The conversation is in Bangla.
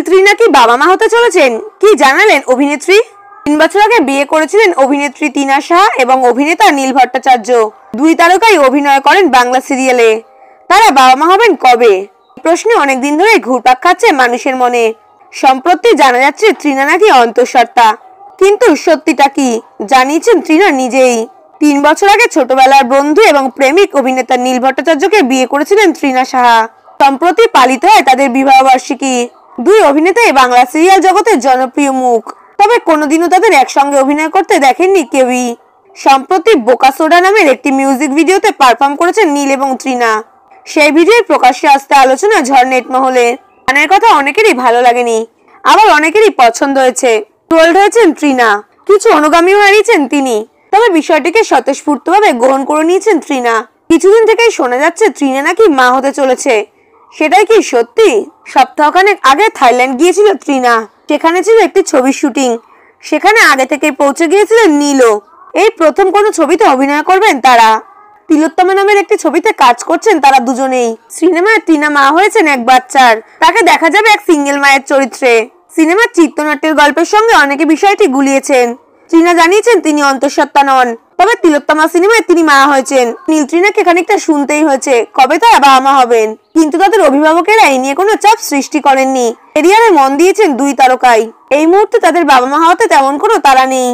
ত্রিনা কি বাবা মা হতে চলেছেন, কি জানালেন অভিনেত্রী। 3 বছর আগে বিয়ে করেছিলেন অভিনেত্রী টিনা সাহা এবং অভিনেতা নীল ভট্টাচার্য। দুই তারকাই অভিনয় করেন বাংলা সিরিয়ালে। তারা বাবা মা হবেন কবে, প্রশ্নে অনেকদিন ধরে ঘুরপাক খাচ্ছে মানুষের মনে। সম্প্রতি জানা যাচ্ছে ত্রিনা নাকি অন্তঃসত্ত্বা, কিন্তু সত্যিটা কি জানিয়েছেন ত্রিনা নিজেই। 3 বছর আগে ছোটবেলার বন্ধু এবং প্রেমিক অভিনেতা নীল ভট্টাচার্যকে বিয়ে করেছিলেন ত্রিনা সাহা। সম্প্রতি পালিত হয় তাদের বিবাহ বার্ষিকী। দুই অভিনেতাই বাংলা সিরিয়াল জগতের জনপ্রিয় মুখ, তবে কোনোদিনও তাদের একসঙ্গে অভিনয় করতে দেখেননি কেউই। সম্প্রতি বোকা সোডা নামের একটি মিউজিক ভিডিওতে পারফর্ম করেছেন নীল এবং ত্রিনা। সেই ভিডিওর প্রকাশ্যে আসতে আলোচনা ঝড় নেট মহলে। গানের কথা অনেকেরই ভালো লাগেনি, আবার অনেকেরই পছন্দ হয়েছে। ট্রোলড হয়েছেন ত্রিনা, কিছু অনুগামীও হারিয়েছেন তিনি। তবে বিষয়টিকে স্বতঃস্ফূর্তভাবে গ্রহণ করে নিয়েছেন ত্রিনা। কিছুদিন থেকেই শোনা যাচ্ছে ত্রিনা নাকি মা হতে চলেছে। সেটাই কি সত্যি? সপ্তাহখানেক আগে থাইল্যান্ড গিয়েছিল ত্রিনা। সেখানে ছিল একটি ছবির শুটিং। সেখানে আগে থেকে পৌঁছে গিয়েছিলেন নীলও। এই প্রথম কোনো ছবিতে অভিনয় করবেন তারা। তিলোত্তমা নামের একটি ছবিতে কাজ করছেন তারা দুজনেই। সিনেমায় ত্রিনা মা হয়েছেন এক বাচ্চার, তাকে দেখা যাবে এক সিঙ্গেল মায়ের চরিত্রে। সিনেমার চিত্রনাট্যের গল্পের সঙ্গে অনেকে বিষয়টি গুলিয়েছেন। ত্রিনা জানিয়েছেন তিনি অন্তঃসত্ত্বা নন, তবে তিলোত্তমা সিনেমায় তিনি মা হয়েছেন। নীল ত্রিনাকে খানিকটা শুনতেই হয়েছে কবে তারা বাবা মা হবেন, কিন্তু তাদের অভিভাবকেরা এই নিয়ে কোনো চাপ সৃষ্টি করেননি। ক্যারিয়ারে মন দিয়েছেন দুই তারকাই। এই মুহূর্তে তাদের বাবা মা হওয়াতে তেমন কোনো তাড়া নেই।